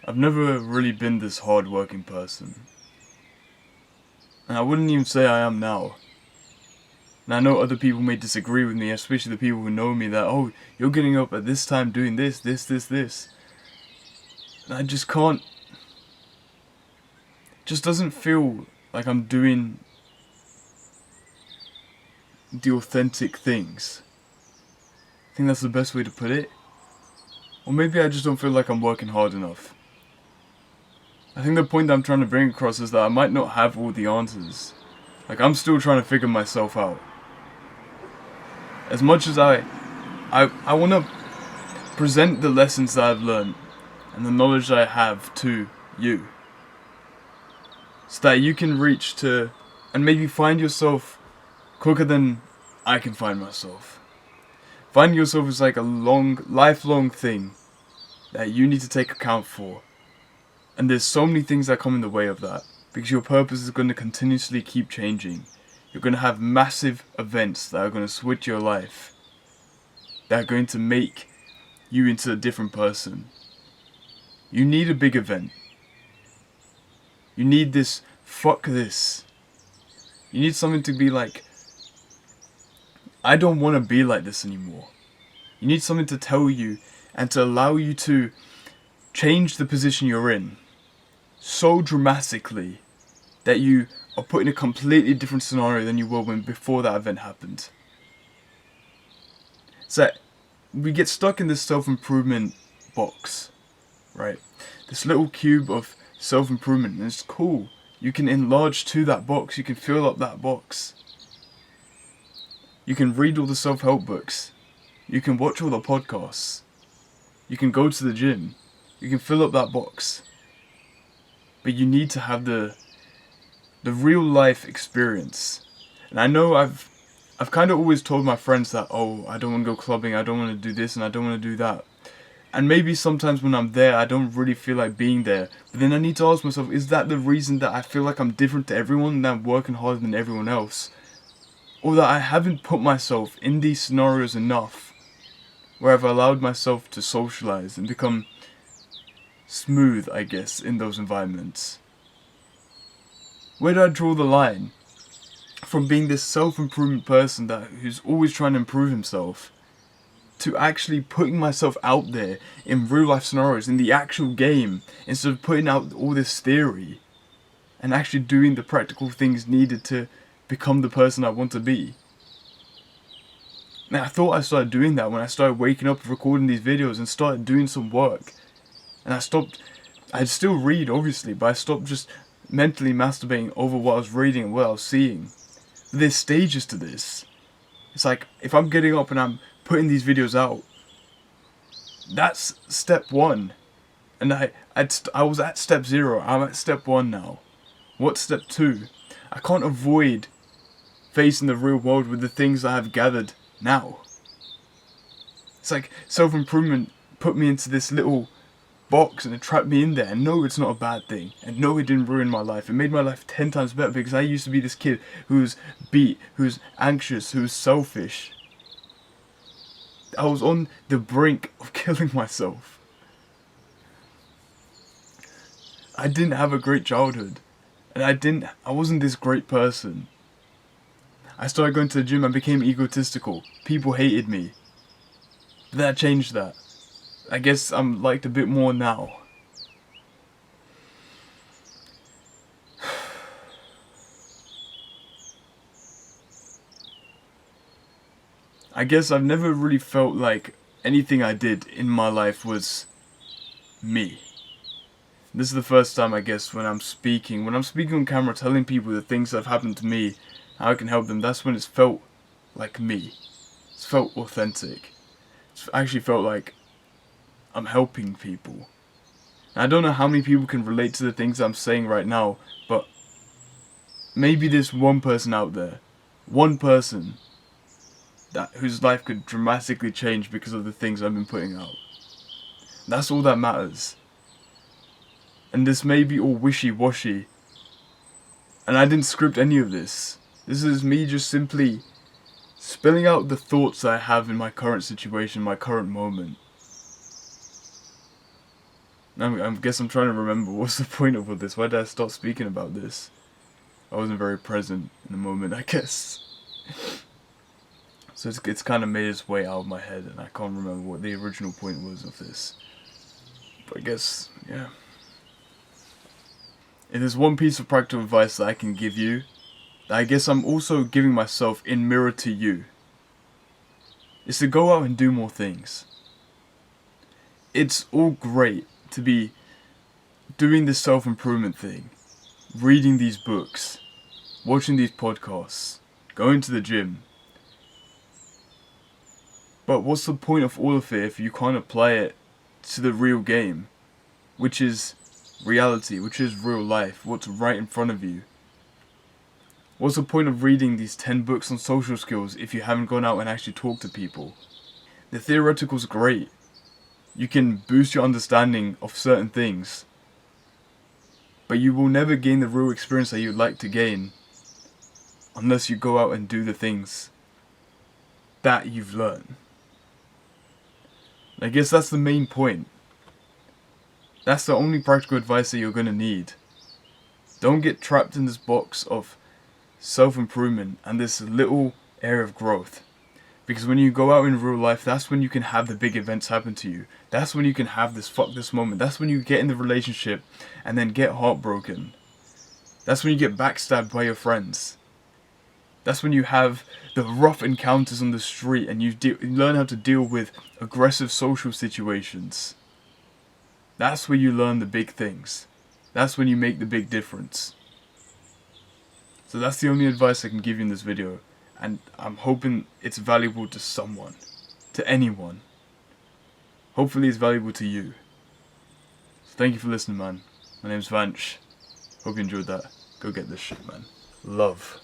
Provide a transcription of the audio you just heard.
I've never really been this hard-working person. And I wouldn't even say I am now. And I know other people may disagree with me, especially the people who know me, that, oh, you're getting up at this time doing this. And I just can't. It just doesn't feel like I'm doing the authentic things. I think that's the best way to put it. Or maybe I just don't feel like I'm working hard enough. I think the point that I'm trying to bring across is that I might not have all the answers. Like, I'm still trying to figure myself out. As much as I want to present the lessons that I've learned and the knowledge that I have to you, so that you can reach to and maybe find yourself quicker than I can find myself. Finding yourself is like a lifelong thing that you need to take account for. And there's so many things that come in the way of that, because your purpose is going to continuously keep changing. You're going to have massive events that are going to switch your life, that are going to make you into a different person. You need a big event. You need this, fuck this. You need something to be like, I don't want to be like this anymore. You need something to tell you and to allow you to change the position you're in so dramatically that you are put in a completely different scenario than you were when before that event happened. So we get stuck in this self-improvement box, right? This little cube of self-improvement, and it's cool. You can enlarge to that box, you can fill up that box. You can read all the self-help books. You can watch all the podcasts. You can go to the gym. You can fill up that box. But you need to have the real life experience. And I know I've kind of always told my friends that, oh, I don't want to go clubbing, I don't want to do this, and I don't want to do that. And maybe sometimes when I'm there, I don't really feel like being there. But then I need to ask myself, is that the reason that I feel like I'm different to everyone, and that I'm working harder than everyone else? Or that I haven't put myself in these scenarios enough, where I've allowed myself to socialize and become smooth, I guess, in those environments? Where do I draw the line from being this self-improvement person who's always trying to improve himself, to actually putting myself out there in real life scenarios, in the actual game, instead of putting out all this theory and actually doing the practical things needed to become the person I want to be? Now, I thought I started doing that when I started waking up and recording these videos and started doing some work. And I'd still read, obviously, but I stopped just mentally masturbating over what I was reading and what I was seeing. There's stages to this. It's like, if I'm getting up and I'm putting these videos out, that's step one. And I was at step 0, I'm at step 1 now. What's step 2? I can't avoid facing the real world with the things I have gathered now. It's like self-improvement put me into this little box and it trapped me in there. And no, it's not a bad thing. And no, it didn't ruin my life. It made my life 10 times better, because I used to be this kid who's beat, who's anxious, who's selfish. I was on the brink of killing myself. I didn't have a great childhood. And I wasn't this great person. I started going to the gym and became egotistical. People hated me. But then I changed that. I guess I'm liked a bit more now. I guess I've never really felt like anything I did in my life was me. This is the first time, I guess, when I'm speaking on camera, telling people the things that have happened to me, how I can help them. That's when it's felt like me. It's felt authentic. It's actually felt like I'm helping people. And I don't know how many people can relate to the things I'm saying right now, but maybe there's one person out there, one person whose life could dramatically change because of the things I've been putting out. That's all that matters. And this may be all wishy-washy, and I didn't script any of this. This is me just simply spilling out the thoughts I have in my current situation, my current moment. I guess I'm trying to remember what's the point of all this. Why did I start speaking about this? I wasn't very present in the moment, I guess. So it's kind of made its way out of my head, and I can't remember what the original point was of this. But I guess, yeah. If there's one piece of practical advice that I can give you, that I guess I'm also giving myself in mirror to you, is to go out and do more things. It's all great to be doing this self-improvement thing, reading these books, watching these podcasts, going to the gym. But what's the point of all of it if you can't apply it to the real game, which is reality, which is real life, what's right in front of you? What's the point of reading these 10 books on social skills if you haven't gone out and actually talked to people? The theoretical's great. You can boost your understanding of certain things, but you will never gain the real experience that you'd like to gain unless you go out and do the things that you've learned. I guess that's the main point. That's the only practical advice that you're going to need. Don't get trapped in this box of self-improvement and this little area of growth. Because when you go out in real life, that's when you can have the big events happen to you. That's when you can have this fuck this moment. That's when you get in the relationship and then get heartbroken. That's when you get backstabbed by your friends. That's when you have the rough encounters on the street and you learn how to deal with aggressive social situations. That's where you learn the big things. That's when you make the big difference. So that's the only advice I can give you in this video. And I'm hoping it's valuable to someone. To anyone. Hopefully it's valuable to you. So thank you for listening, man. My name's Vanch. Hope you enjoyed that. Go get this shit, man. Love.